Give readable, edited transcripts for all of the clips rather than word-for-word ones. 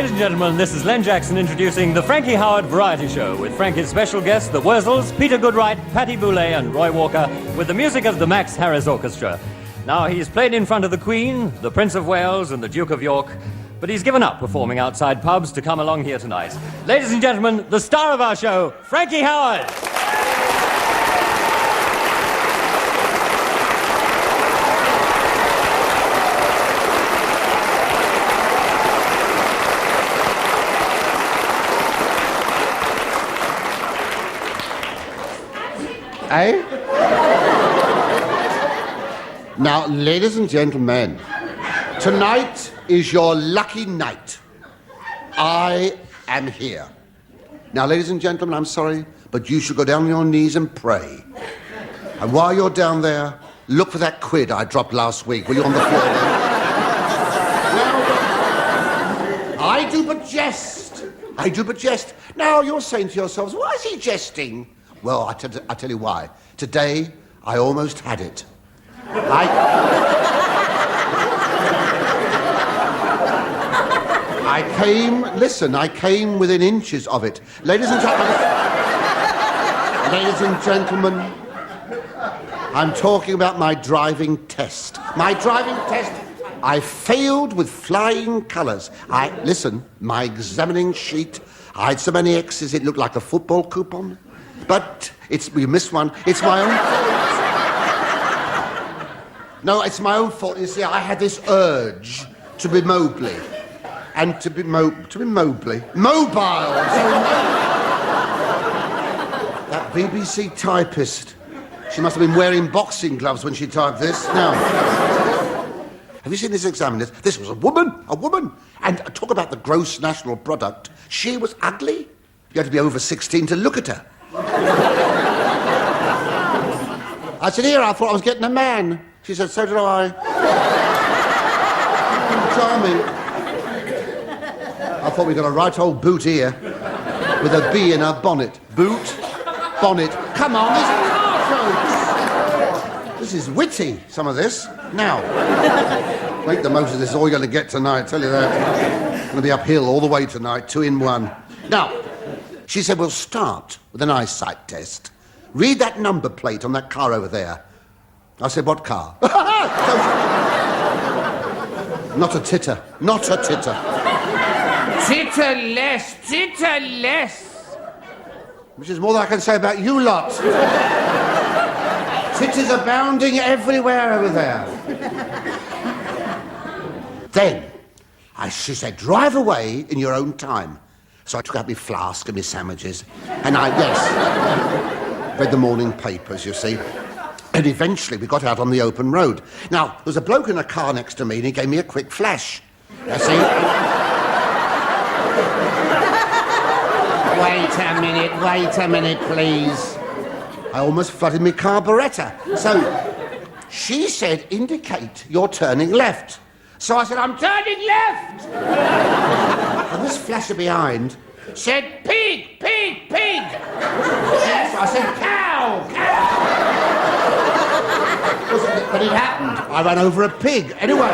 Ladies and gentlemen, this is Len Jackson introducing the Frankie Howerd Variety Show with Frankie's special guests, the Wurzels, Peter Goodright, Patty Boulay and Roy Walker, with the music of the Max Harris Orchestra. Now, he's played in front of the Queen, the Prince of Wales and the Duke of York, but he's given up performing outside pubs to come along here tonight. Ladies and gentlemen, the star of our show, Frankie Howerd. Eh? Now, ladies and gentlemen, tonight is your lucky night. I am here. Now, ladies and gentlemen, I'm sorry, but you should go down on your knees and pray. And while you're down there, look for that quid I dropped last week. Were you on the floor then? Now, I do but jest. I do but jest. Now, you're saying to yourselves, why is he jesting? Well, I tell you why. Today, I almost had it. I came within inches of it. Ladies and gentlemen, I'm talking about my driving test. My driving test, I failed with flying colours. My examining sheet, I had so many X's it looked like a football coupon. But we missed one. It's my own fault. No, it's my own fault. You see, I had this urge to be Mobley. And to be Mobley. Mobile! That BBC typist. She must have been wearing boxing gloves when she typed this. Now, have you seen this examiner? This was a woman. And talk about the gross national product. She was ugly. You had to be over 16 to look at her. I said, here, I thought I was getting a man. She said, so did I. Charming. I thought we got a right old boot here with a bee in her bonnet. Boot, bonnet. Come on, these are car jokes. This is witty, some of this. Now, make the most of this. All you're going to get tonight, I tell you that. It's going to be uphill all the way tonight, 2 in 1. Now, she said, we'll start with an eyesight test. Read that number plate on that car over there. I said, what car? Not a titter. Not a titter. Titter less. Which is more than I can say about you lot. Titters abounding everywhere over there. Then, she said, drive away in your own time. So I took out my flask and my sandwiches, and read the morning papers, you see. And eventually we got out on the open road. Now, there was a bloke in a car next to me, and he gave me a quick flash. You see? Wait a minute, please. I almost flooded my carburettor. So, she said, indicate you're turning left. So I said, I'm turning left! And this flasher behind said, pig! Yes, I said, cow! But it happened. I ran over a pig. Anyway.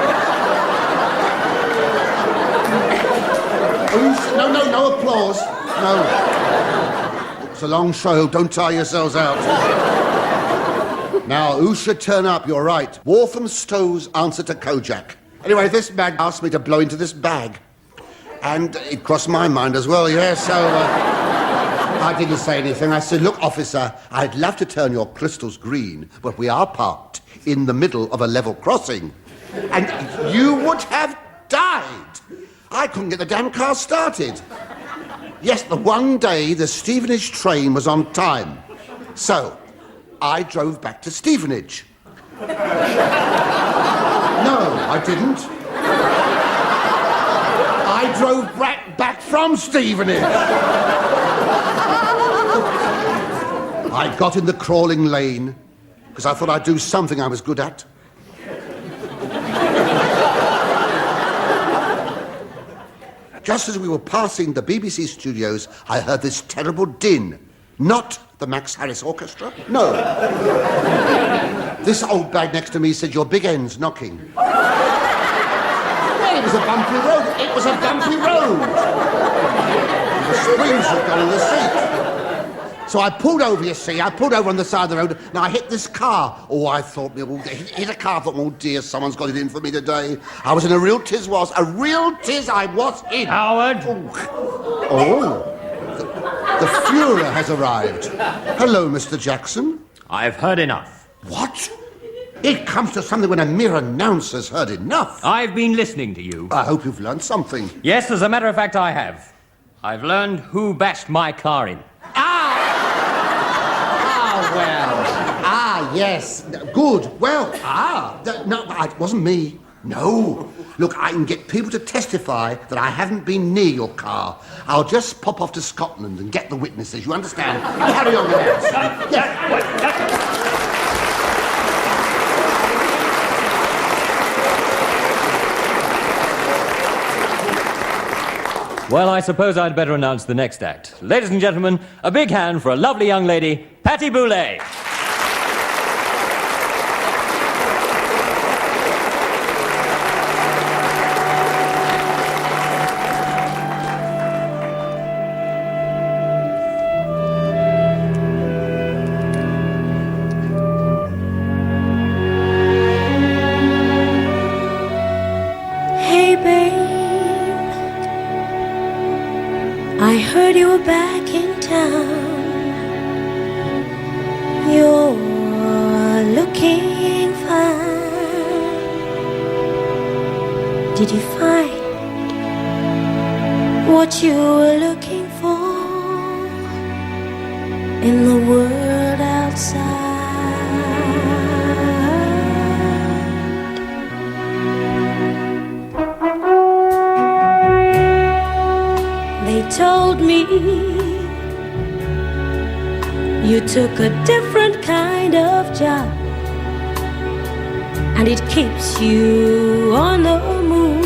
No applause. No. It's a long show. Don't tire yourselves out. Now, who should turn up? You're right. Walthamstow's answer to Kojak. Anyway, this bag asked me to blow into this bag. And it crossed my mind as well, yeah, so I didn't say anything. I said, look, officer, I'd love to turn your crystals green, but we are parked in the middle of a level crossing. And you would have died. I couldn't get the damn car started. Yes, the one day the Stevenage train was on time. So, I drove back to Stevenage. No, I didn't. I drove back from Stevenage. I got in the crawling lane because I thought I'd do something I was good at. Just as we were passing the BBC studios, I heard this terrible din. Not the Max Harris Orchestra, no. This old bag next to me said, your big end's knocking. say, it was a bumpy road. It was a bumpy road. The springs had gone in the seat. So I pulled over, you see. I pulled over on the side of the road. Now, I hit this car. Oh, I thought, hit a car. I thought, oh, dear, someone's got it in for me today. I was in a real tiz I was in. Howard! Oh. The Fuhrer has arrived. Hello, Mr. Jackson. I've heard enough. What? It comes to something when a mere announcer's heard enough. I've been listening to you. I hope you've learned something. Yes, as a matter of fact, I have. I've learned who bashed my car in. Yes. Good. Well, no, it wasn't me. No. Look, I can get people to testify that I haven't been near your car. I'll just pop off to Scotland and get the witnesses. You understand? Carry on with that. Yes. Well, I suppose I'd better announce the next act. Ladies and gentlemen, a big hand for a lovely young lady, Patty Boulay. Hey, babe, I heard you were back in town. You're looking fine. Did you find what you were looking for in the world outside? They told me you took a different kind of job, and it keeps you on the move.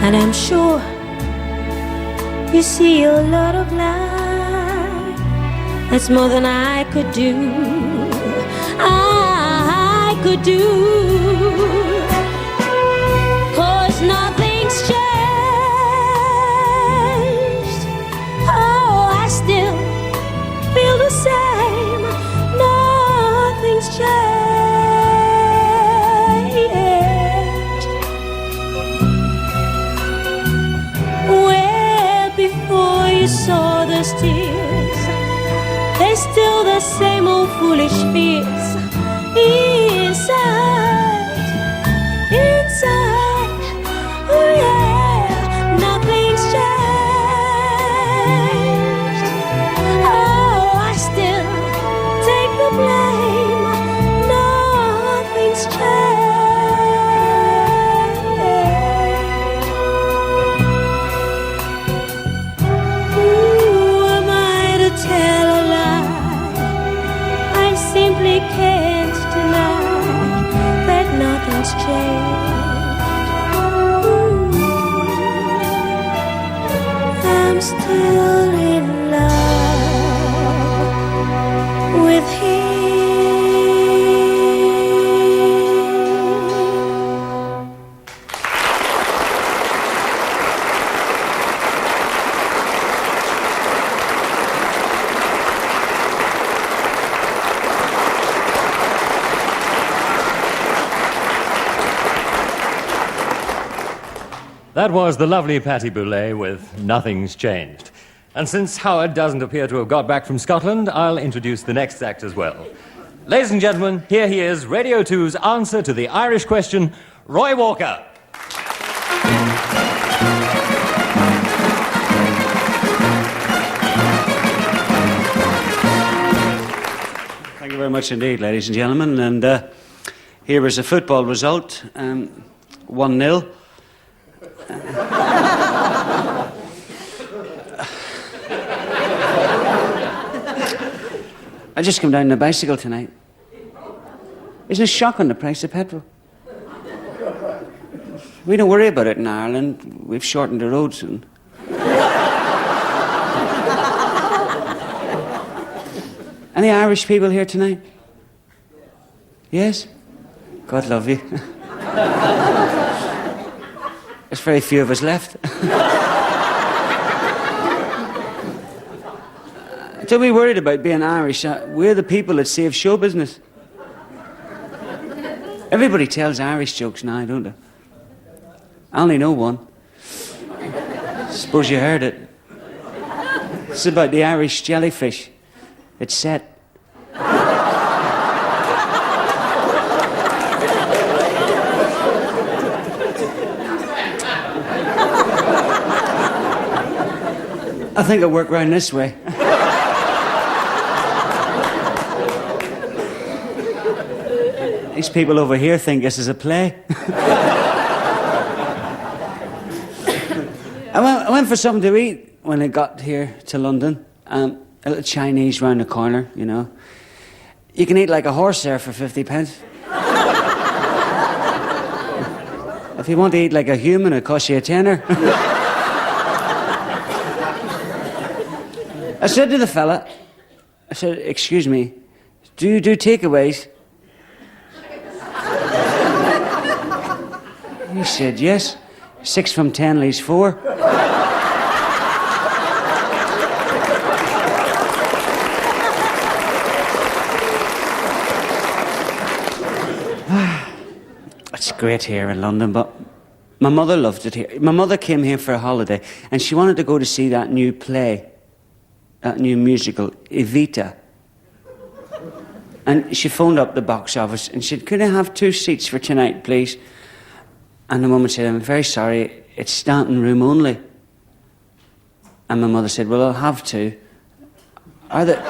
And I'm sure you see a lot of life. That's more than I could do. I could do. 'Cause nothing's changed. Oh, I still feel the same. Nothing's changed. Where before you saw those tears, there's still the same old foolish fears inside, inside. Oh yeah, nothing's changed. Oh, I still take the blame. Nothing's changed. Ooh, am I to tell a lie? I simply can't deny that nothing's changed. I'm still in love with him. That was the lovely Patty Boulay with Nothing's Changed. And since Howard doesn't appear to have got back from Scotland, I'll introduce the next act as well. Ladies and gentlemen, here he is, Radio 2's answer to the Irish question, Roy Walker. Thank you very much indeed, ladies and gentlemen. And here is a football result, 1-0. I just come down on a bicycle tonight. Isn't it shocking, the price of petrol? We don't worry about it in Ireland. We've shortened the roads and... Any Irish people here tonight? Yes? God love you. There's very few of us left. Don't be worried about being Irish. We're the people that save show business. Everybody tells Irish jokes now, don't they? I only know one. Suppose you heard it. It's about the Irish jellyfish. It's set. I think it'll work round this way. These people over here think this is a play. I went for something to eat when I got here to London. A little Chinese round the corner, you know. You can eat like a horse there for 50 pence. If you want to eat like a human, it'll cost you a tenner. I said to the fella, I said, excuse me, do you do takeaways? He said, yes. 6 from 10 leaves 4. It's great here in London, but my mother loved it here. My mother came here for a holiday, and she wanted to go to see that new play, that new musical, Evita. And she phoned up the box office and said, could I have 2 seats for tonight, please? And the woman said, I'm very sorry, it's standing room only. And my mother said, well, I'll have 2. Are there...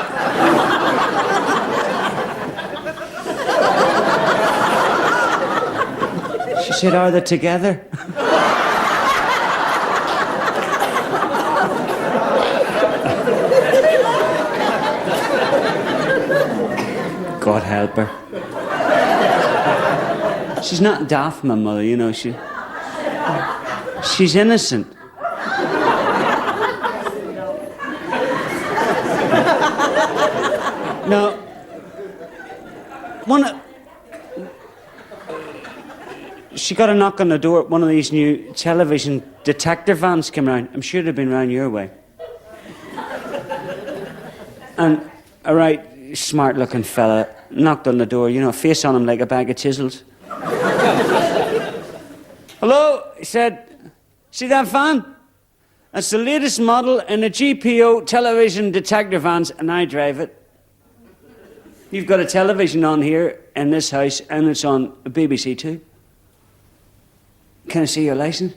She said, are they together? God help her. She's not daft, my mother, you know. She's innocent. No. She got a knock on the door. One of these new television detector vans came round. I'm sure they've been round your way. And a right smart-looking fella knocked on the door, you know, face on him like a bag of chisels. Hello, he said. See that van? That's the latest model in the GPO television detector vans, and I drive it. You've got a television on here in this house, and it's on BBC Two. Can I see your license?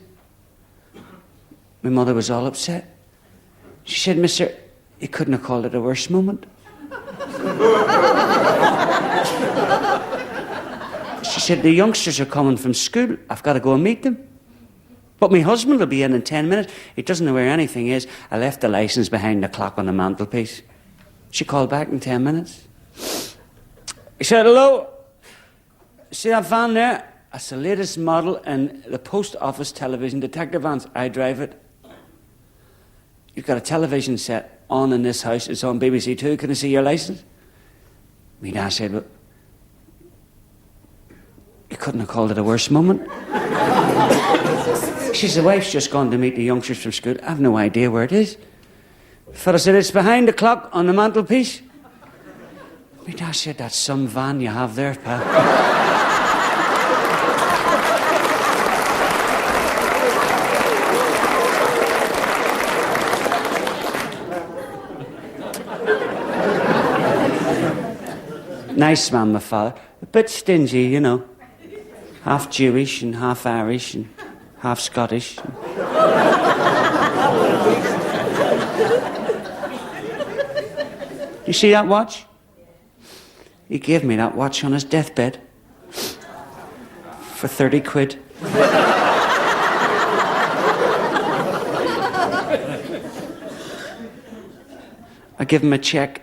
My mother was all upset. She said, mister, you couldn't have called it a worse moment. She said, the youngsters are coming from school. I've got to go and meet them. But my husband will be in 10 minutes. He doesn't know where anything is. I left the license behind the clock on the mantelpiece. She called back in 10 minutes. He said, hello. See that van there? That's the latest model in the post office television detector vans. I drive it. You've got a television set on in this house. It's on BBC Two. Can I see your license? My dad said, well, you couldn't have called it a worse moment. She said, the wife's just gone to meet the youngsters from school. I have no idea where it is. The fella said, it's behind the clock on the mantelpiece. My dad said, that's some van you have there, pal. Nice man, my father. A bit stingy, you know. Half Jewish and half Irish and half Scottish. You see that watch? He gave me that watch on his deathbed. For 30 quid. I give him a cheque.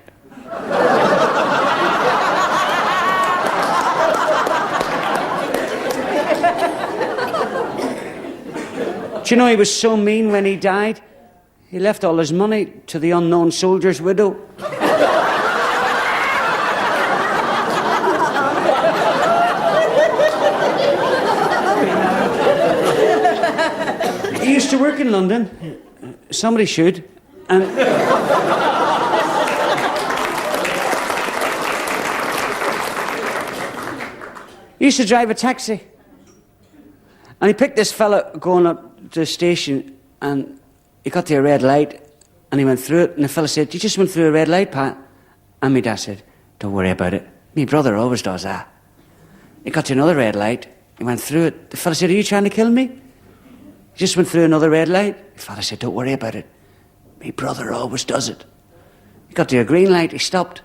Do you know he was so mean when he died? He left all his money to the unknown soldier's widow. used to work in London. Somebody should. And he used to drive a taxi. And he picked this fella going up to the station, and he got to a red light, and he went through it, and the fella said, "You just went through a red light, Pat." And my dad said, "Don't worry about it. My brother always does that." He got to another red light. He went through it. The fella said, "Are you trying to kill me?" He just went through another red light. The fella said, "Don't worry about it. My brother always does it." He got to a green light. He stopped.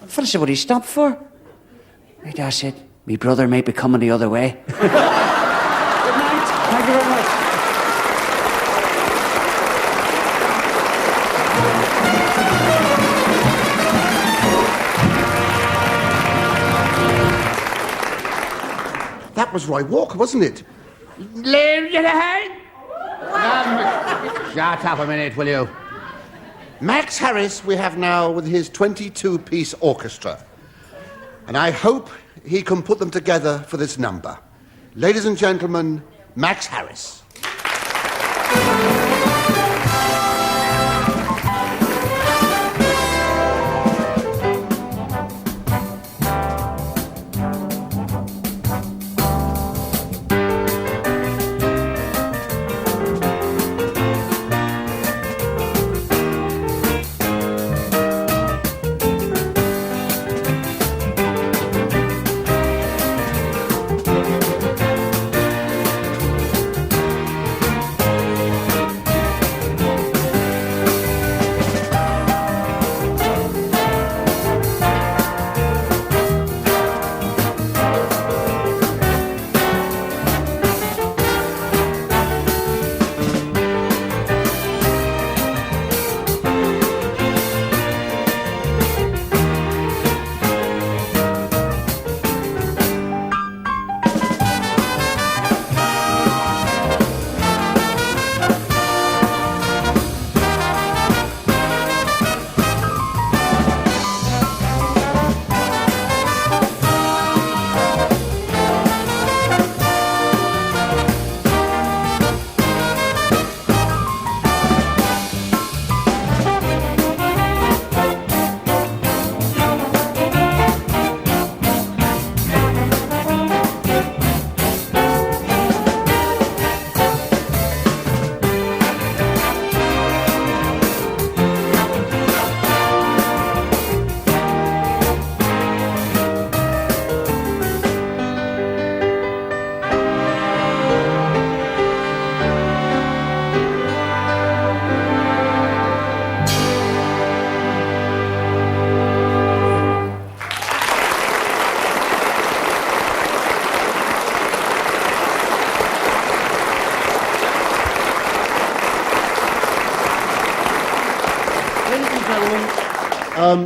The fella said, "What did he stop for?" My dad said, "My brother may be coming the other way." Good night. Thank you very much. That was Roy Walker, wasn't it? Shut up a minute, will you? Max Harris we have now with his 22-piece orchestra. And I hope he can put them together for this number. Ladies and gentlemen, Max Harris.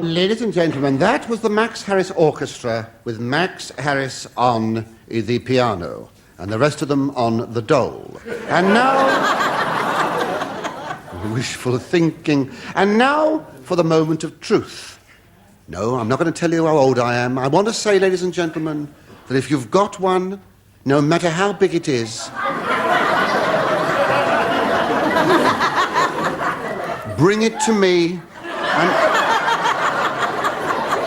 Ladies and gentlemen, that was the Max Harris Orchestra with Max Harris on the piano and the rest of them on the dole. And now... wishful thinking. And now for the moment of truth. No, I'm not going to tell you how old I am. I want to say, ladies and gentlemen, that if you've got one, no matter how big it is, bring it to me and...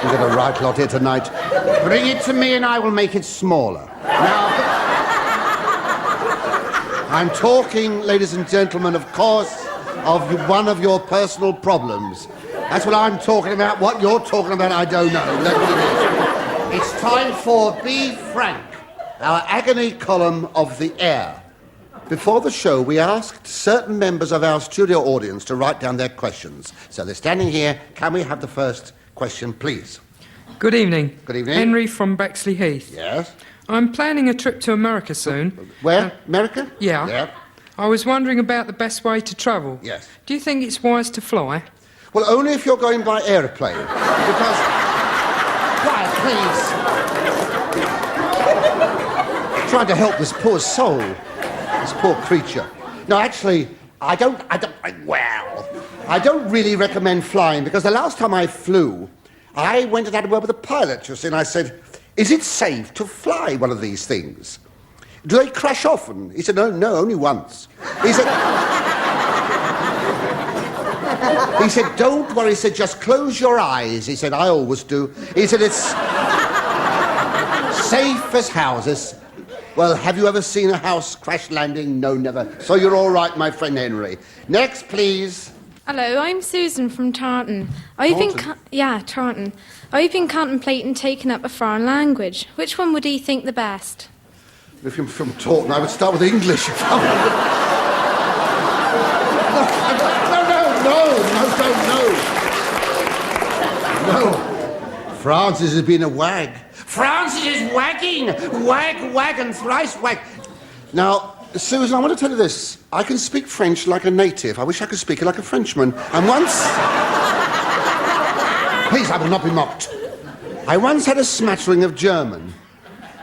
We've got a right lot here tonight. Bring it to me and I will make it smaller. Now, I'm talking, ladies and gentlemen, of course, of one of your personal problems. That's what I'm talking about. What you're talking about, I don't know. That's what it is. It's time for Be Frank, our agony column of the air. Before the show, we asked certain members of our studio audience to write down their questions. So they're standing here. Can we have the first question, please? Good evening. Good evening. Henry from Bexley Heath. Yes. I'm planning a trip to America soon. Where? America? Yeah. Yeah. I was wondering about the best way to travel. Yes. Do you think it's wise to fly? Well, only if you're going by aeroplane. Because... Quiet, please. Trying to help this poor soul. This poor creature. No, actually, I don't really recommend flying, because the last time I flew, I went and had a word with the pilot, you see, and I said, is it safe to fly one of these things? Do they crash often? He said, no, only once. He said, don't worry. He said, just close your eyes. He said, I always do. He said, it's safe as houses. Well, have you ever seen a house crash landing? No, never. So you're all right, my friend Henry. Next, please. Hello, I'm Susan from Taunton. Taunton. I've been contemplating taking up a foreign language. Which one would you think the best? If you're from Taunton, I would start with English. No. Francis has been a wag. Francis is wagging. Wag, and thrice wag. Now, Susan, I want to tell you this. I can speak French like a native. I wish I could speak it like a Frenchman. And once... Please, I will not be mocked. I once had a smattering of German,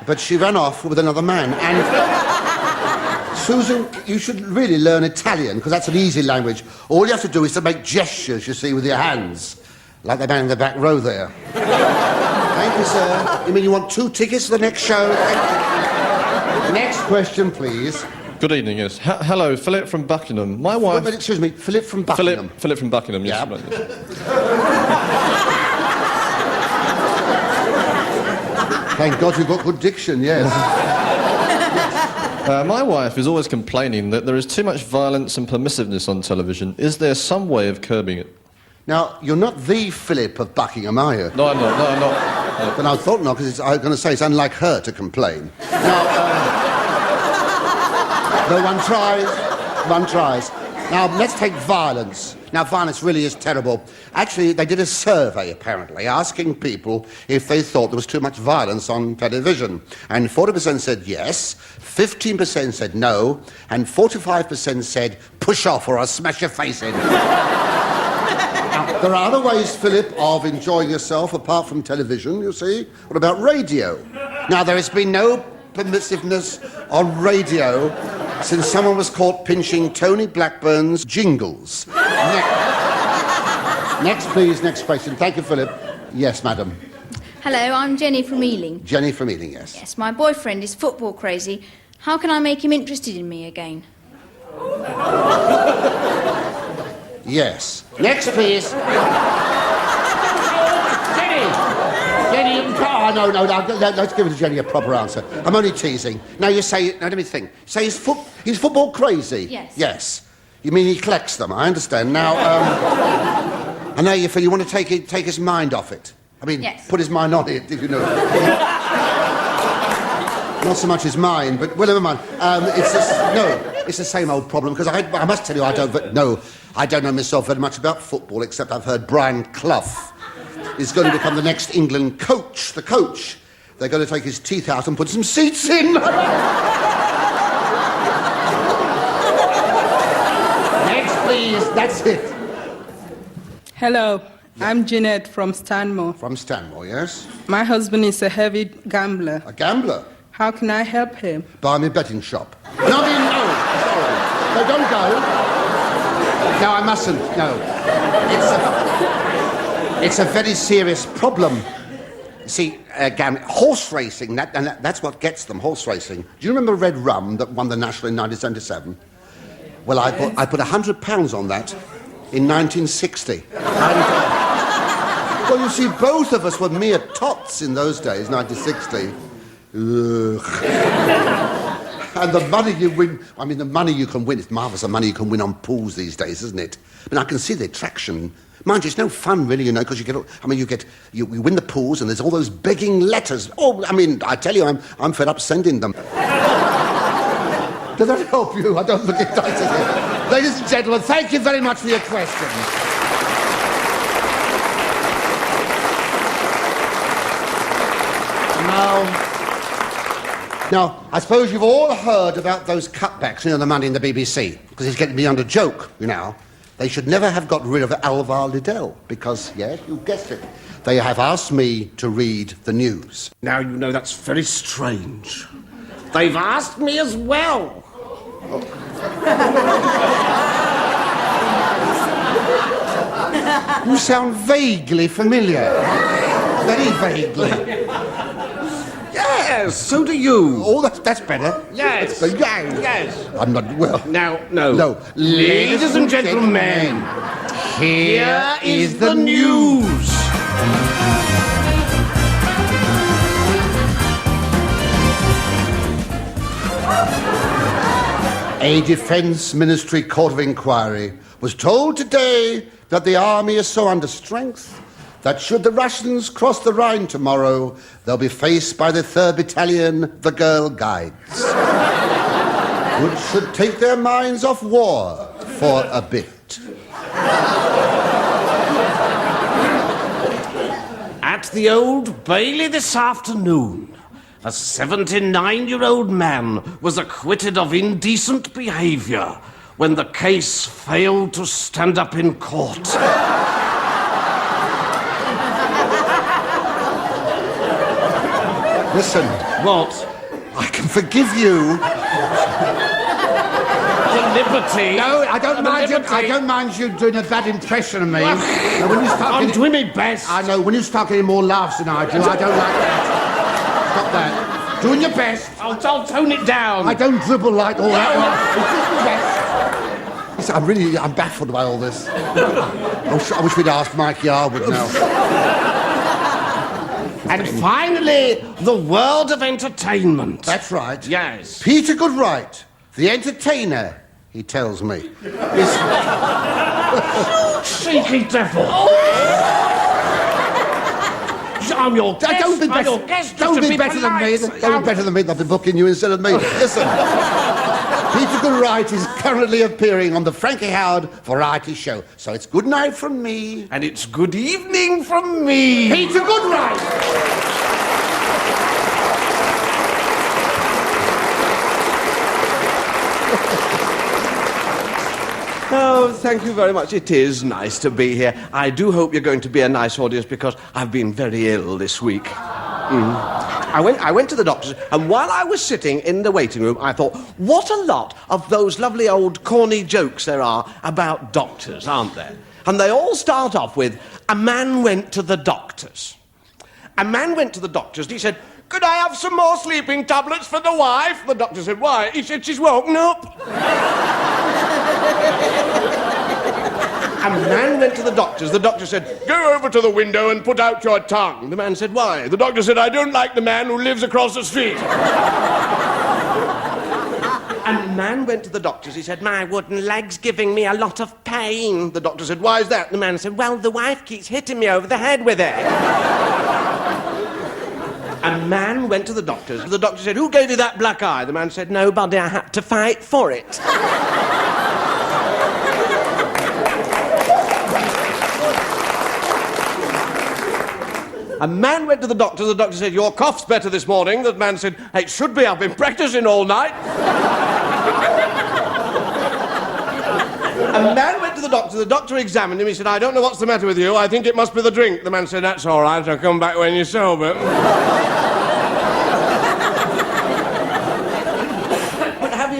but she ran off with another man. And Susan, you should really learn Italian, because that's an easy language. All you have to do is to make gestures, you see, with your hands. Like the man in the back row there. Thank you, sir. You mean you want 2 tickets to the next show? Next question, please. Good evening, yes. Hello, Philip from Buckingham. My wife... Excuse me, Philip from Buckingham. Philip from Buckingham, yes. Yeah. Right, yes. Thank God you've got good diction, yes. My wife is always complaining that there is too much violence and permissiveness on television. Is there some way of curbing it? Now, you're not the Philip of Buckingham, are you? No, I'm not. No. But I thought not, because I was going to say it's unlike her to complain. Now, though one tries. Now, let's take violence. Now, violence really is terrible. Actually, they did a survey, apparently, asking people if they thought there was too much violence on television. And 40% said yes, 15% said no, and 45% said, push off or I'll smash your face in. Now, there are other ways, Philip, of enjoying yourself apart from television, you see. What about radio? Now, there has been no permissiveness on radio since someone was caught pinching Tony Blackburn's jingles. Next, please, next question. Thank you, Philip. Yes, madam. Hello, I'm Jenny from Ealing. Jenny from Ealing, yes. Yes, my boyfriend is football crazy. How can I make him interested in me again? Yes. Next, please. Jenny, no, let's give it to Jenny a proper answer. I'm only teasing. Now you say, now let me think. Say he's football crazy? Yes. Yes. You mean he collects them, I understand. Now, I know you feel you want to take his mind off it. I mean, yes. Put his mind on it, if you know. Not so much his mind, but, well, never mind. It's the same old problem, because I must tell you, I don't know myself very much about football, except I've heard Brian Clough is going to become the next England coach. The coach. They're going to take his teeth out and put some seats in. Next, please. That's it. Hello, I'm Jeanette from Stanmore. From Stanmore, yes? My husband is a heavy gambler. A gambler? How can I help him? Buy me a betting shop. No, sorry. No, don't go. No, I mustn't. No. It's a very serious problem. You see, horse racing, that's what gets them, horse racing. Do you remember Red Rum that won the National in 1977? Well, I put £100 on that in 1960. Well, you see, both of us were mere tots in those days, 1960. And the money you win, the money you can win, it's marvellous, the money you can win on pools these days, isn't it? I mean, I can see the attraction. Mind you, it's no fun, really, because you win the pools and there's all those begging letters. Oh, I tell you, I'm fed up sending them. Does that help you? I don't think it does, does it? Ladies and gentlemen, thank you very much for your questions. Now, I suppose you've all heard about those cutbacks, the money in the BBC, because it's getting beyond a joke, They should never have got rid of Alvar Liddell, because, yes, you guessed it, they have asked me to read the news. Now, that's very strange. They've asked me as well. You sound vaguely familiar. Very vaguely. Yes. Yes, so do you. Oh, that's better. Yes. Yes. Yes. I'm not, well... Now, no. No. Ladies and gentlemen, here is the news. A Defence Ministry Court of Inquiry was told today that the army is so under strength that should the Russians cross the Rhine tomorrow, they'll be faced by the 3rd Battalion, the Girl Guides, which should take their minds off war for a bit. At the Old Bailey this afternoon, a 79-year-old man was acquitted of indecent behaviour when the case failed to stand up in court. Listen. What? I can forgive you. The liberty. No, I don't The mind you. liberty. I don't mind you doing a bad impression of me. No, when you start I'm getting, doing my best. I know. When you start getting more laughs than I do, I don't like that. Stop that. Doing your best. I'll tone it down. I don't dribble like all that. It's just your best. Listen, I'm baffled by all this. I wish we'd asked Frankie Howerd now. And finally, the world of entertainment. That's right. Yes. Peter Goodright, the entertainer, he tells me. Cheeky devil. I'm your guest. Don't be better, I'm your guest. don't Just be to better than me. polite. Don't be better than me. I'll be booking you instead of me. Listen. Peter Goodright is currently appearing on the Frankie Howerd variety show. So it's good night from me. And it's good evening from me. Peter Goodright! Oh, thank you very much. It is nice to be here. I do hope you're going to be a nice audience because I've been very ill this week. I went to the doctor's, and while I was sitting in the waiting room, I thought, what a lot of those lovely old corny jokes there are about doctors, aren't there? And they all start off with, a man went to the doctor's. A man went to the doctor's and he said, could I have some more sleeping tablets for the wife? The doctor said, why? He said, she's woken up. A man went to the doctor's. The doctor said, go over to the window and put out your tongue. The man said, why? The doctor said, I don't like the man who lives across the street. A man went to the doctor's. He said, my wooden leg's giving me a lot of pain. The doctor said, why is that? The man said, well, the wife keeps hitting me over the head with it. A man went to the doctor's. The doctor said, who gave you that black eye? The man said, nobody, I had to fight for it. A man went to the doctor. The doctor said, your cough's better this morning. The man said, it should be. I've been practicing all night. A man went to the doctor. The doctor examined him. He said, I don't know what's the matter with you. I think it must be the drink. The man said, that's all right. I'll come back when you're sober.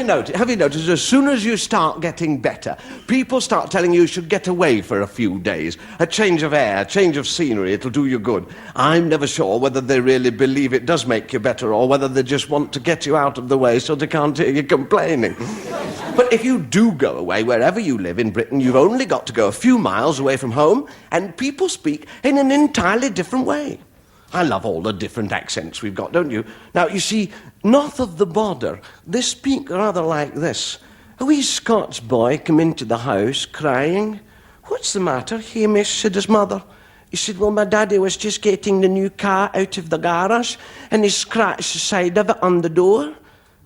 Have you noticed as soon as you start getting better, people start telling you should get away for a few days. A change of air, a change of scenery, it'll do you good. I'm never sure whether they really believe it does make you better or whether they just want to get you out of the way so they can't hear you complaining. But if you do go away, wherever you live in Britain, you've only got to go a few miles away from home and people speak in an entirely different way. I love all the different accents we've got, don't you? Now, you see, north of the border, they speak rather like this. A wee Scots boy came into the house crying. What's the matter? Hey, miss, said his mother. He said, well, my daddy was just getting the new car out of the garage and he scratched the side of it on the door. And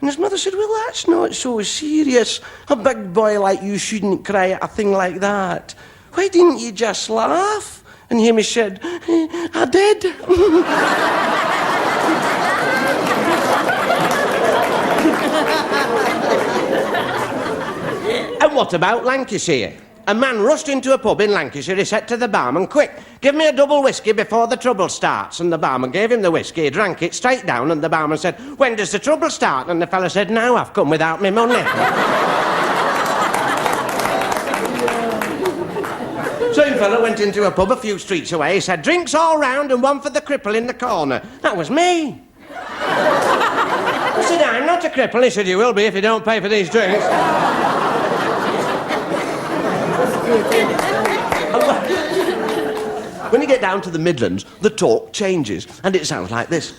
his mother said, well, that's not so serious. A big boy like you shouldn't cry at a thing like that. Why didn't you just laugh? And Hamish said, I did. And what about Lancashire? A man rushed into a pub in Lancashire. He said to the barman, quick, give me a double whiskey before the trouble starts. And the barman gave him the whiskey. He drank it straight down. And the barman said, when does the trouble start? And the fella said, now I've come without my money. Same fella went into a pub a few streets away. He said, drinks all round and one for the cripple in the corner. That was me. not a cripple, he said, you will be if you don't pay for these drinks. When you get down to the Midlands, the talk changes, and it sounds like this.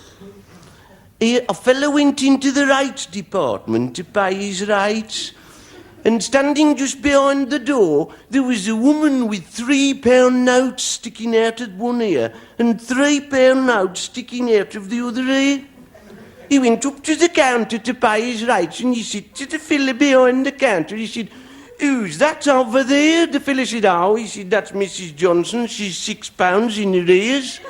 A fellow went into the rights department to pay his rights, and standing just behind the door, there was a woman with £3 notes sticking out of one ear and £3 notes sticking out of the other ear. He went up to the counter to pay his rights, and he said to the fella behind the counter, he said, who's that over there? The fella said, oh, he said, that's Mrs. Johnson, she's £6 in arrears.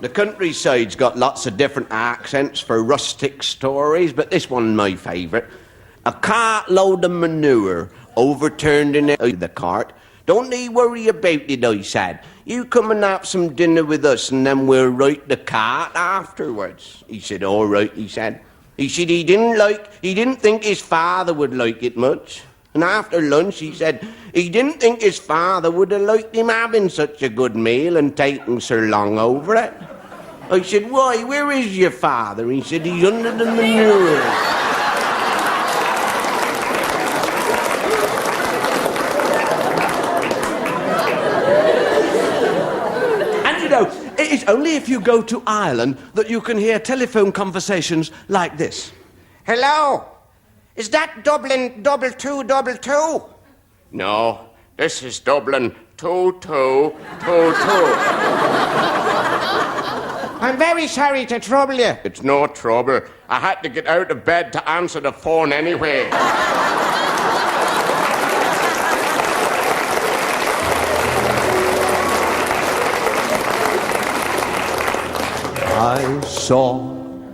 The countryside's got lots of different accents for rustic stories, but this one's my favourite. A cartload of manure overturned in the cart. Don't need worry about it, I said. You come and have some dinner with us and then we'll right the cart afterwards. He said, all right, he said. He said he didn't think his father would like it much. And after lunch, he said he didn't think his father would have liked him having such a good meal and taking so long over it. I said, why, where is your father? He said, he's under the manure. And you know, it is only if you go to Ireland that you can hear telephone conversations like this. Hello? Is that Dublin 2222? No, this is Dublin 2222. I'm very sorry to trouble you. It's no trouble. I had to get out of bed to answer the phone anyway. I saw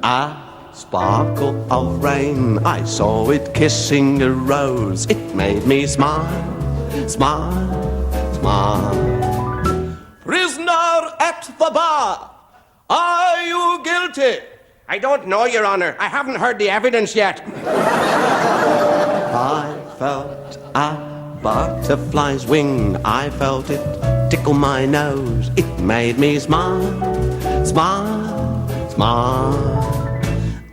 a sparkle of rain. I saw it kissing a rose. It made me smile, smile, smile. Prisoner at the bar, are you guilty? I don't know, Your Honour. I haven't heard the evidence yet. I felt a butterfly's wing. I felt it tickle my nose. It made me smile, smile, smile.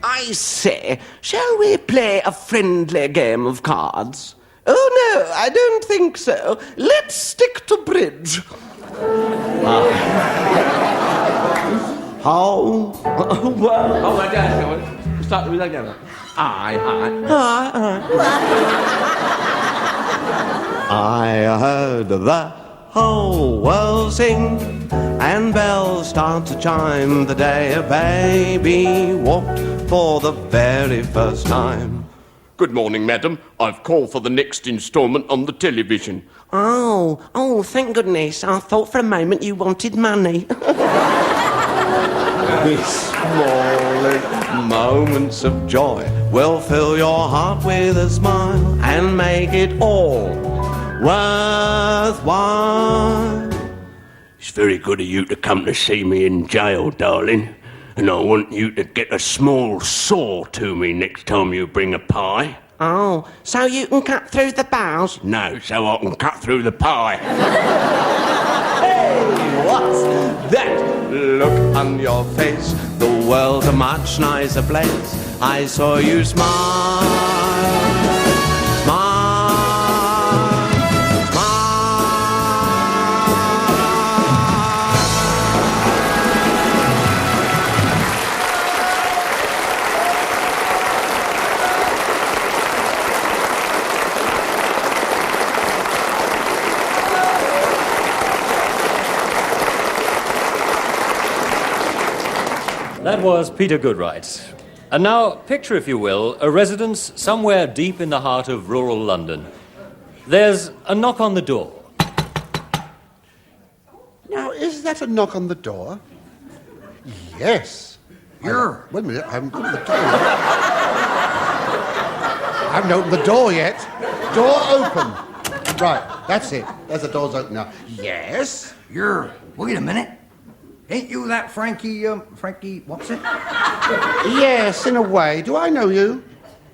I say, shall we play a friendly game of cards? Oh, no, I don't think so. Let's stick to bridge. How? Well. Oh, my God. Start with that again. I heard the whole world sing, and bells start to chime the day a baby walked for the very first time. Good morning, madam. I've called for the next instalment on the television. Oh, thank goodness. I thought for a moment you wanted money. Small moments of joy will fill your heart with a smile and make it all worthwhile. It's very good of you to come to see me in jail, darling. And I want you to get a small saw to me next time you bring a pie. Oh, so you can cut through the bars? No, so I can cut through the pie. Hey, what's that look on your face? The world's a much nicer place. I saw you smile, smile. That was Peter Goodright. And now, picture, if you will, a residence somewhere deep in the heart of rural London. There's a knock on the door. Now, is that a knock on the door? Yes. Wait a minute, I haven't opened the door yet. I haven't opened the door yet. Door open. Right, that's it. There's the door's open now. Yes? Wait a minute. Ain't you that Frankie, what's it? Yes, in a way. Do I know you?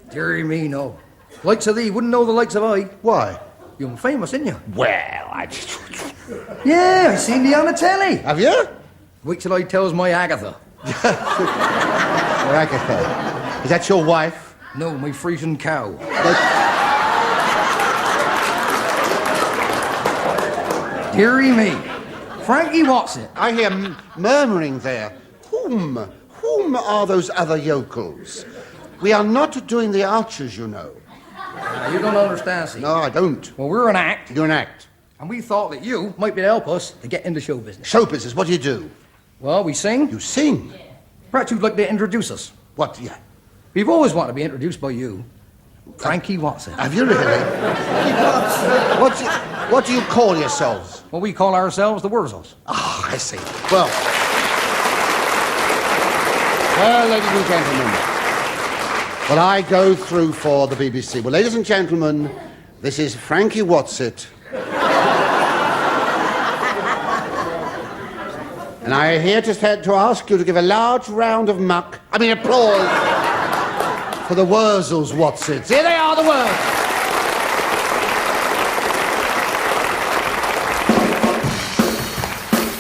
Dear me, no. Likes of thee wouldn't know the likes of I. Why? You're famous, ain't you? Well, Yeah, I seen you on the telly. Have you? Wait till I tells my Agatha. Agatha. Is that your wife? No, my freezing cow. Dearie me. Frankie, what's it? I hear murmuring there. Whom are those other yokels? We are not doing the Archers, you know. You don't understand, see? No, I don't. Well, we're an act. You're an act. And we thought that you might be able to help us to get into show business. Show business, what do you do? Well, we sing. You sing? Perhaps you'd like to introduce us. What, yeah? We've always wanted to be introduced by you. Frankie Watson. Have you really? What do you call yourselves? Well, we call ourselves the Wurzels. Ah, I see. Well, ladies and gentlemen, well, I go through for the BBC. Well, ladies and gentlemen, this is Frankie Watsit. And I am here to ask you to give a large round of applause for the Wurzels Watsits. Here they are, the Wurzels.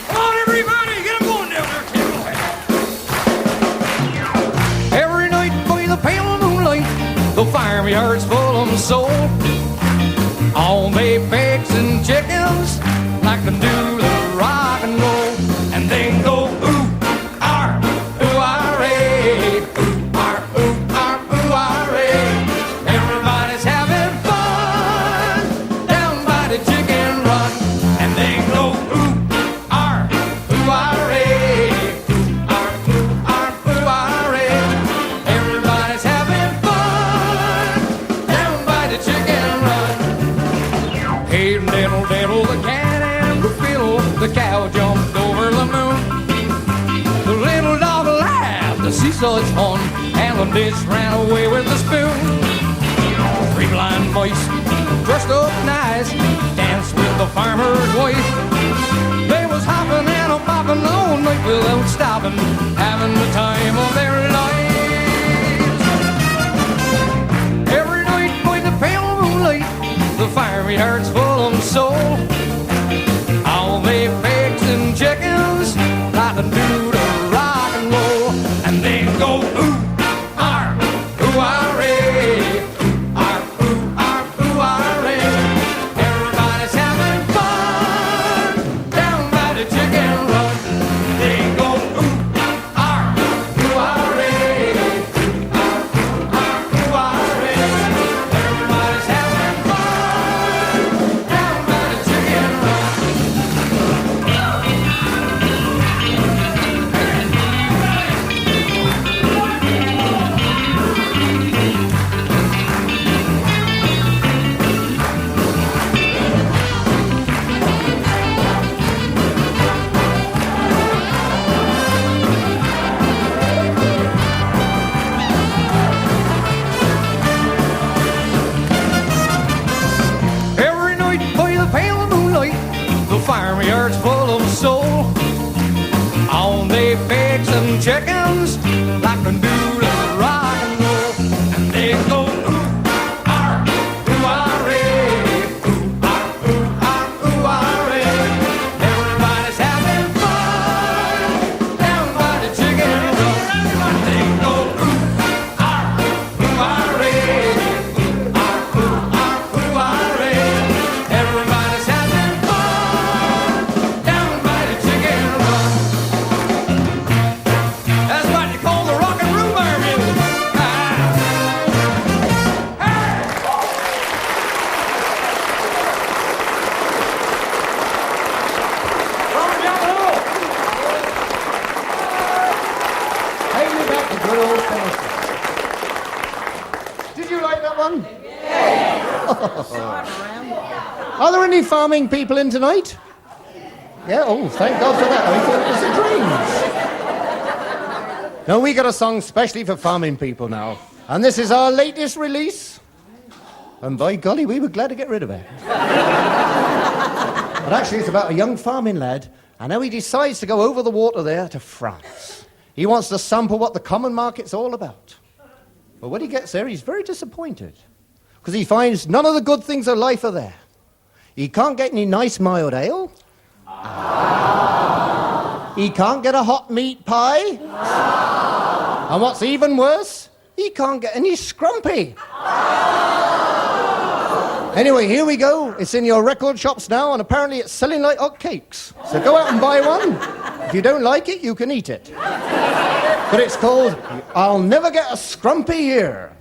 Come on, everybody, get them going down there, Timbo. Every night by the pale moonlight, the fire me heart's full of soul. All they pigs and chickens like to do the rock and roll. And they go ooh-ah-ooh-ah-ray, ooh-ah-ooh-ah-ooh-ah-ray. Everybody's having fun down by the chicken run. And they go ooh-ah-ooh-ah-ray, ooh-ah-ooh-ah-ooh-ah-ray. Everybody's having fun down by the chicken run. Hey, diddle, diddle, the cat and the fiddle, the cow jumped over the moon. The little dog laughed to see such fun, and the dish ran away with the spoon. Three blind mice, dressed up nice, danced with the farmer's wife. They was hopping and a bopping all night without stopping, having the time of their lives. Every night by the pale moonlight, the fiery heart's full of soul. All they pigs and chickens like to do the rock and roll. And they go ooh-ah-ooh-ah-ray, ooh-ah-ooh-ah-ooh-ah-ray. Everybody's having fun down by the chicken run. They go ooh-ah-ooh-ah-ray, ooh-ah-ooh-ah-ooh-ah-ray. Everybody's having fun down by the chicken run. Every night by the pale moonlight, the fiery heart's full of soul. All they pigs and chickens like to do the rock and roll. And they go ooh-ah-ooh-ah-ray, ooh-ah-ooh-ah-ooh-ah-ray. Everybody's having fun down by the chicken run. And they go ooh-ah-ooh-ah-ray, ooh-ah-ooh-ah-ooh-ah-ray. Everybody's having fun down by the chicken run. That's what you call the rock and roll bar music. Take me back to good old Tennessee. Did you like that one? Are there any farming people in tonight? Yeah, oh, thank God for that. I thought it was a dream. No, we got a song specially for farming people now. And this is our latest release. And by golly, we were glad to get rid of it. But actually, it's about a young farming lad and how he decides to go over the water there to France. He wants to sample what the common market's all about. But when he gets there, he's very disappointed because he finds none of the good things of life are there. He can't get any nice mild ale. He can't get a hot meat pie. And what's even worse, he can't get any scrumpy. Anyway, here we go. It's in your record shops now, and apparently it's selling like hotcakes. So go out and buy one. If you don't like it, you can eat it. But it's called I'll Never Get a Scrumpy Here.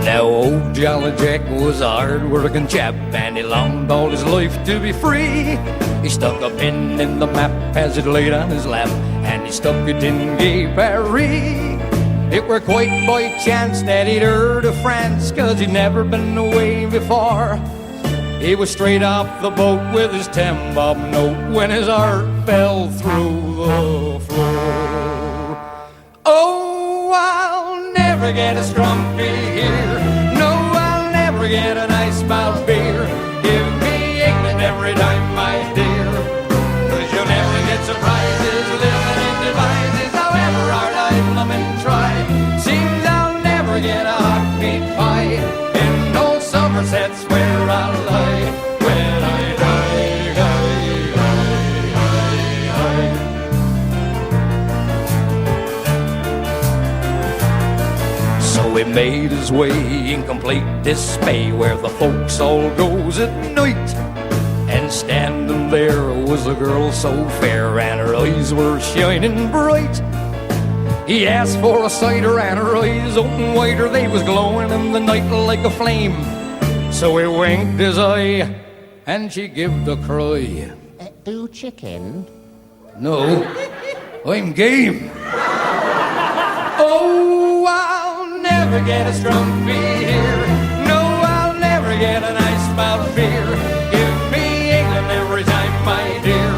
Now old Jolly Jack was a hard-working chap, and he longed all his life to be free. He stuck a pin in the map as it laid on his lap, and he stuck it in Gay Paris. It were quite by chance that he'd heard of France, 'cause he'd never been away before. He was straight off the boat with his 10-bob note when his heart fell through the floor. Oh, I'll never get a scrumpy here. No, I'll never get a nice mouth beer. Give me England every time, my dear, 'cause you'll never get surprises living in devices, however hard I plumb and try. Seems I'll never get a hot meat pie in old Somerset's where I'll lie when I die. So he made his way in complete dismay where the folks all goes at night. And standing there was a girl so fair, and her eyes were shining bright. He asked for a cider, and her eyes open wider, they was glowing in the night like a flame. So he winked his eye, and she give the cry. Do chicken? No, I'm game. Oh, I'll never get a scrumpy here. No, I'll never get a nice mouth beer. Give me England every time, my dear,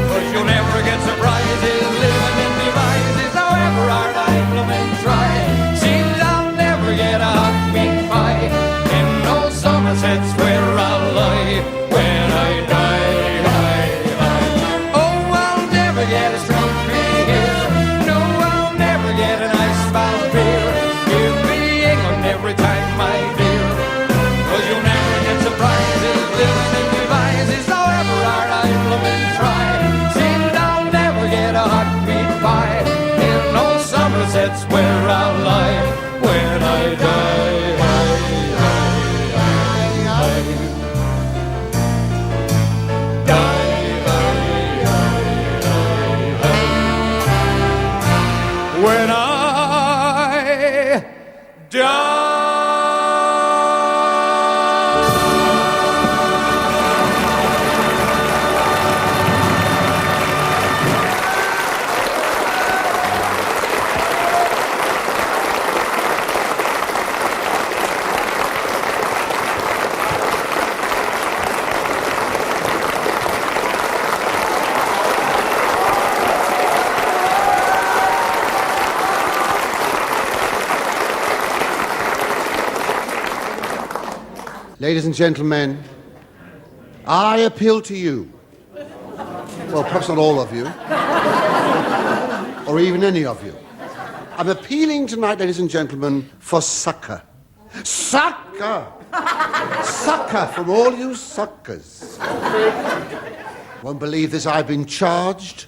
'cause you'll never get surprises living in devices, however hard I plumb and try. Seems I'll never get a hot meat pie in old Somerset's where I'll lie when I die. Oh, I'll never get a scrumpy here. No, I'll never get a nice mouth beer. Give me England every time, my dear, 'cause you'll never get surprises living in devices, however hard I plumb and try. Seems I'll never get a hot meat pie in old Somerset's where I'll lie when I die. When I die. Ladies and gentlemen, I appeal to you. Well, perhaps not all of you, or even any of you. I'm appealing tonight, ladies and gentlemen, for succor. Succor! Succor from all you suckers. Won't believe this, I've been charged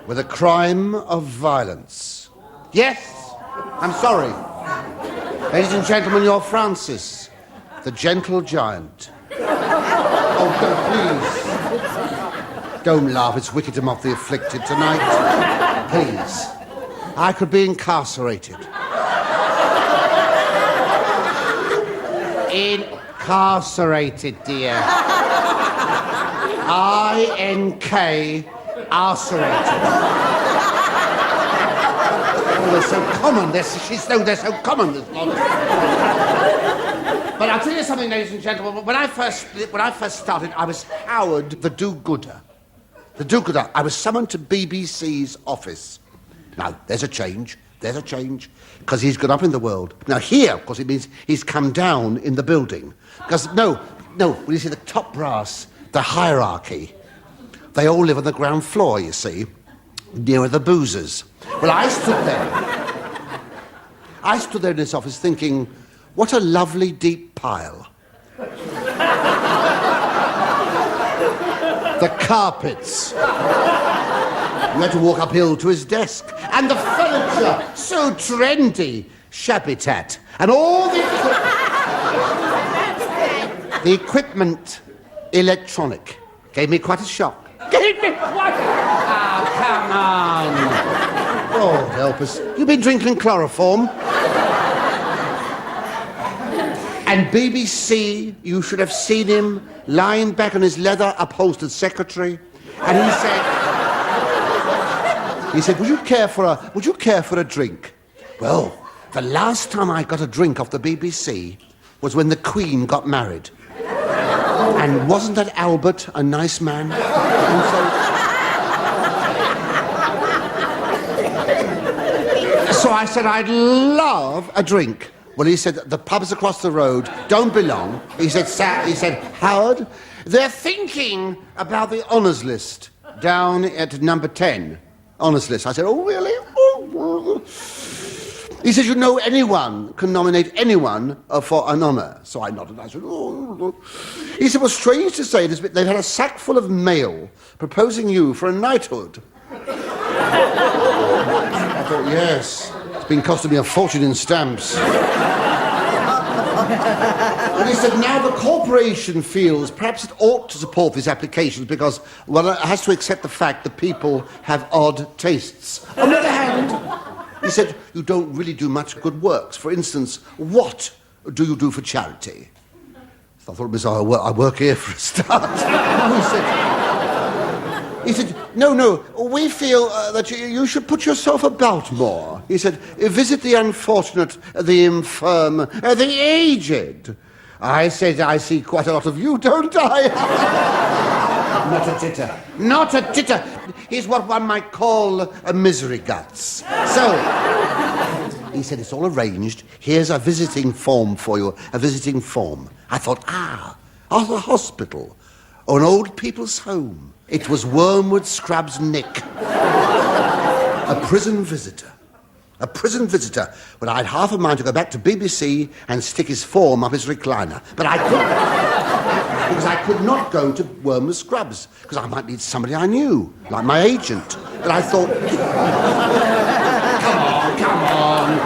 with a crime of violence. Yes, I'm sorry. Ladies and gentlemen, you're Francis, the gentle giant. Oh, please. Don't laugh, it's wicked to mock the afflicted tonight. Please. I could be incarcerated. Incarcerated, dear. I-N-K, arcerated. Oh, they're so common. They're so common, this lot. But I'll tell you something, ladies and gentlemen. When I first started, I was Howard the do-gooder. The do-gooder. I was summoned to BBC's office. Now, there's a change, because he's gone up in the world. Now, here, of course, it means he's come down in the building. Because, no, when you see the top brass, the hierarchy, they all live on the ground floor, you see, nearer the boozers. Well, I stood there in his office thinking, what a lovely deep pile. The carpets. You had to walk uphill to his desk. And the furniture, so trendy. Shabby tat. And all the equipment electronic. Gave me quite a shock. Gave me quite a... Oh, come on. Oh, help us. You've been drinking chloroform. And BBC, you should have seen him lying back on his leather upholstered secretary. And he said, would you care for a drink? Well, the last time I got a drink off the BBC was when the Queen got married. And wasn't that Albert a nice man? So I said, I'd love a drink. Well, he said, the pubs across the road don't belong. He said, Howard, they're thinking about the honours list down at number 10. Honours list. I said, oh, really? Oh. He said, you know, anyone can nominate anyone for an honour. So I nodded. I said, oh. He said, well, strange to say, they've had a sack full of mail proposing you for a knighthood. I thought, yes, it's been costing me a fortune in stamps. And he said, now the corporation feels perhaps it ought to support these applications because, well, it has to accept the fact that people have odd tastes. On the other hand, he said, you don't really do much good works. For instance, what do you do for charity? So I thought, Miss, I work here for a start. He said, no, we feel that you should put yourself about more. He said, visit the unfortunate, the infirm, the aged. I said, I see quite a lot of you, don't I? Not a titter. Not a titter. He's what one might call a misery guts. So, he said, it's all arranged. Here's a visiting form for you, a visiting form. I thought, a hospital or an old people's home. It was Wormwood Scrubb's Nick. A prison visitor. A prison visitor. Well, I had half a mind to go back to BBC and stick his form up his recliner. But I couldn't. Because I could not go to Wormwood Scrubbs. Because I might meet somebody I knew, like my agent. But I thought... Come on.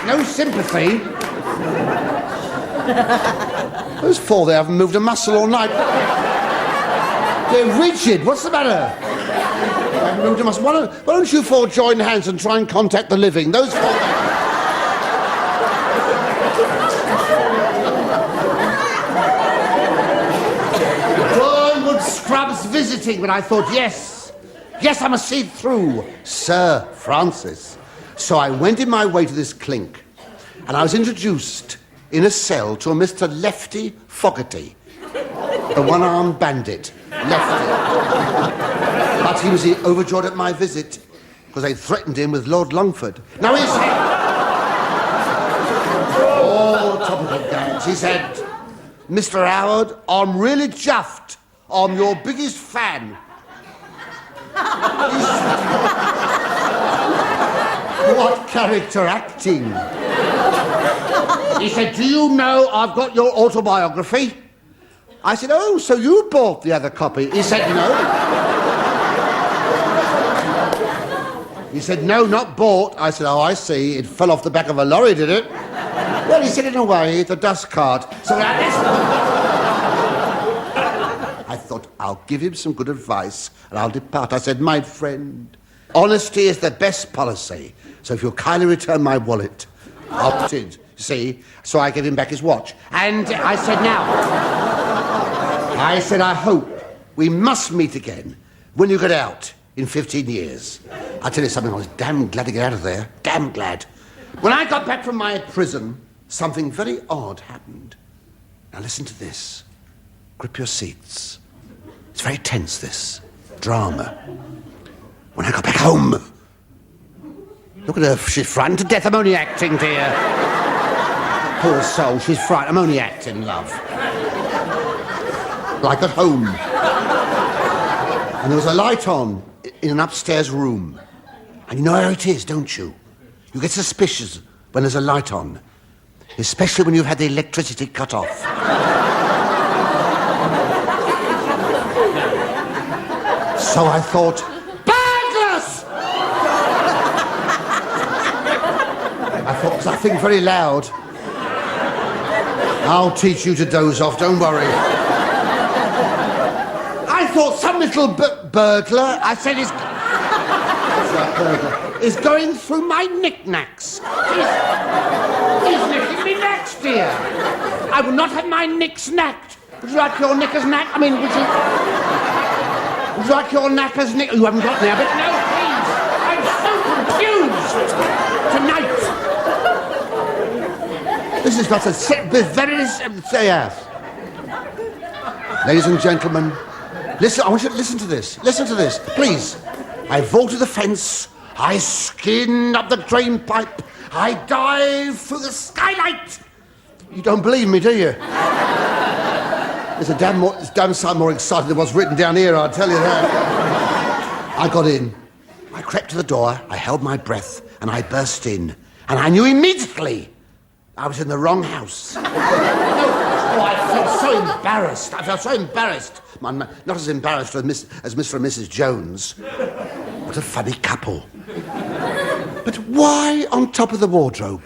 No sympathy. Those four there haven't moved a muscle all night. They're rigid. What's the matter? Why don't you four join hands and try and contact the living? Those four... Wormwood Scrubbs visiting, but I thought, yes, I must see it through. Sir Francis. So I went in my way to this clink, and I was introduced in a cell to a Mr. Lefty Fogarty, the one-armed bandit. Lefty. But he was overjoyed at my visit because they threatened him with Lord Longford. Now he said... Oh, topical gags. He said, Mr. Howard, I'm really chuffed. I'm your biggest fan. What character acting? He said, do you know I've got your autobiography? I said, oh, so you bought the other copy? He said, no. He said, no, not bought. I said, oh, I see. It fell off the back of a lorry, did it? Well, he said, in a way, the dust cart. So I thought, I'll give him some good advice and I'll depart. I said, my friend, honesty is the best policy. So if you'll kindly return my wallet, opted, see? So I gave him back his watch. And I said, I hope we must meet again when you get out in 15 years. I'll tell you something, I was damn glad to get out of there. Damn glad. When I got back from my prison, something very odd happened. Now listen to this. Grip your seats. It's very tense, this. Drama. When I got back home... Look at her, she's frightened to death. I'm only acting, dear. Poor soul, she's frightened. I'm only acting, love. Like at home. And there was a light on in an upstairs room. And you know how it is, don't you? You get suspicious when there's a light on. especially when you've had the electricity cut off. So I thought, burglars! I thought, because I think very loud. I'll teach you to doze off, don't worry. I thought some little burglar, I said, is going through my knickknacks. He's nicking me knacks, dear. I will not have my knicks knacked. Would you like your knickers knacked? I mean, would you like your knackers knicked? You haven't got there, but no, please. I'm so confused tonight. This is not a very yes. Ladies and gentlemen, listen. I want you to listen to this. Listen to this, please. I vaulted the fence. I skinned up the drain pipe. I dived through the skylight. You don't believe me, do you? It's a damn sight more exciting than what's written down here, I'll tell you that. I got in. I crept to the door. I held my breath, and I burst in. And I knew immediately I was in the wrong house. I felt so embarrassed. Not as embarrassed as Mr. and Mrs. Jones. What a funny couple. But why on top of the wardrobe?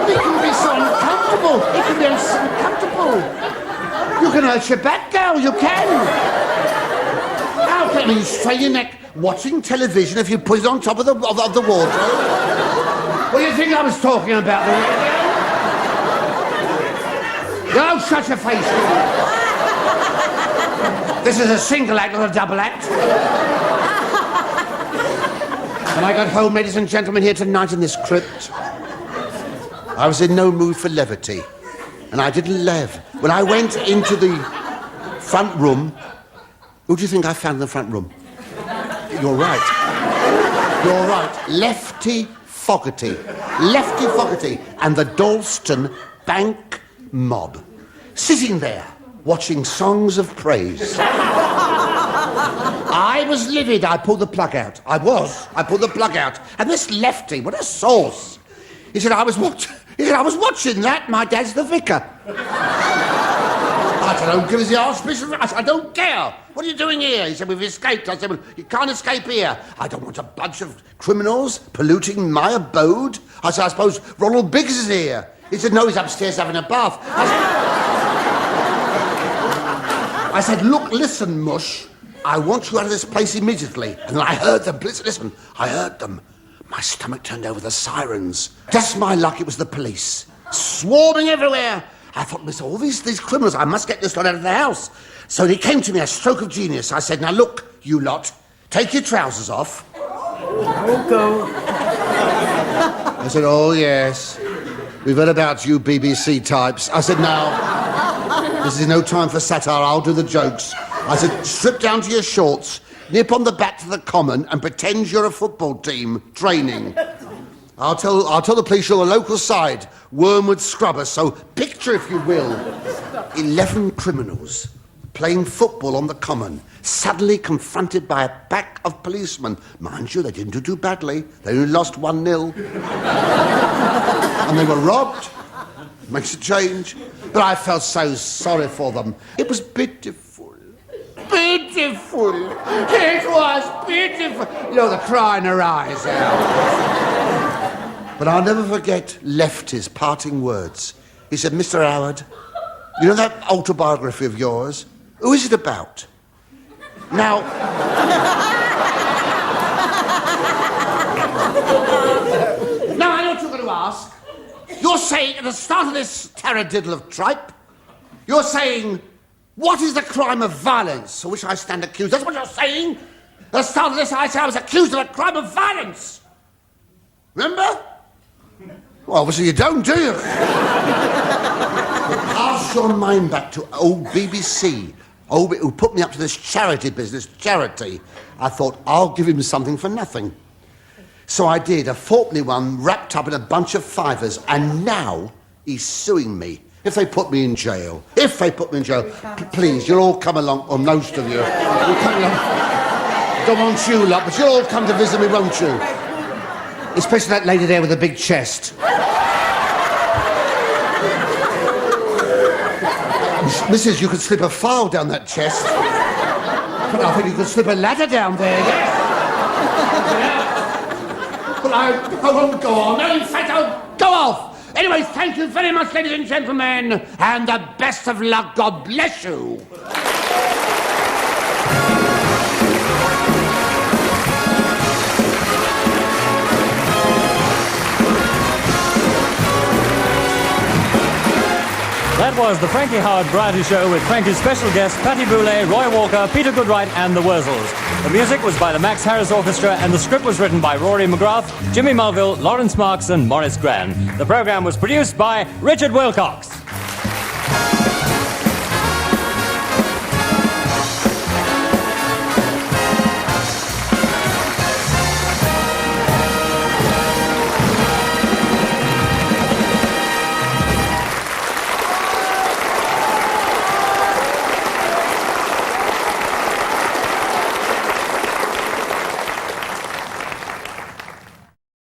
It can be so uncomfortable. It can be so uncomfortable. You can hurt your back, girl. You can. How can you strain your neck watching television if you put it on top of the wardrobe? What do you think I was talking about, the radio? Go, shut your face. This is a single act, not a double act. When I got home, ladies and gentlemen, here tonight in this crypt, I was in no mood for levity. And I didn't lev. When I went into the front room, who do you think I found in the front room? You're right. You're right. Lefty Fogarty. Lefty Fogarty and the Dalston Bank mob. Sitting there, watching songs of praise. I was livid. I pulled the plug out. I pulled the plug out. And this Lefty, what a sauce. He said, I was watching that. My dad's the vicar. I said, don't give us the Archbishop. I said, I don't care. What are you doing here? He said, we've escaped. I said, well, you can't escape here. I don't want a bunch of criminals polluting my abode. I said, I suppose Ronald Biggs is here. He said, no, he's upstairs having a bath. I said, look, listen, Mush. I want you out of this place immediately. And then I heard them. Listen, I heard them. My stomach turned over, the sirens. Just my luck, it was the police. Swarming everywhere. I thought, miss, all these criminals, I must get this lot out of the house. So they came to me, a stroke of genius. I said, now look, you lot, take your trousers off. I'll go. I said, oh, yes. We've heard about you BBC types. I said, now, this is no time for satire, I'll do the jokes. I said, strip down to your shorts, nip on the back to the common and pretend you're a football team training. I'll tell the police you're the local side, Wormwood Scrubbers, so picture, if you will, 11 criminals playing football on the common, suddenly confronted by a pack of policemen. Mind you, they didn't do too badly. They only lost 1-0. And they were robbed. Makes a change. But I felt so sorry for them. It was pitiful. Pitiful. It was pitiful. You know, the cry in her eyes. But I'll never forget Lefty's parting words. He said, Mr. Howerd, you know that autobiography of yours? Who is it about? Now... Now, I know what you're going to ask. You're saying, at the start of this taradiddle of tripe, you're saying, what is the crime of violence for which I stand accused? That's what you're saying? At the start of this, I said I was accused of a crime of violence. Remember? Well, obviously you don't, do you? Cast your mind back to old BBC, who put me up to this charity business, charity. I thought, I'll give him something for nothing. So I did, a fourpenny one wrapped up in a bunch of fivers, and now he's suing me. If they put me in jail, please, you'll all come along, or most of you. You'll come along. don't want you lot, but you'll all come to visit me, won't you? Especially that lady there with the big chest. Missus, you could slip a file down that chest. But I think you could slip a ladder down there, yes. Well, I won't go on. No, in fact, I'll go off. Anyway, thank you very much, ladies and gentlemen, and the best of luck. God bless you. That was the Frankie Howerd Variety Show with Frankie's special guests Patty Boulay, Roy Walker, Peter Goodright and the Wurzels. The music was by the Max Harris Orchestra and the script was written by Rory McGrath, Jimmy Mulville, Lawrence Marks and Maurice Gran. The program was produced by Richard Wilcox.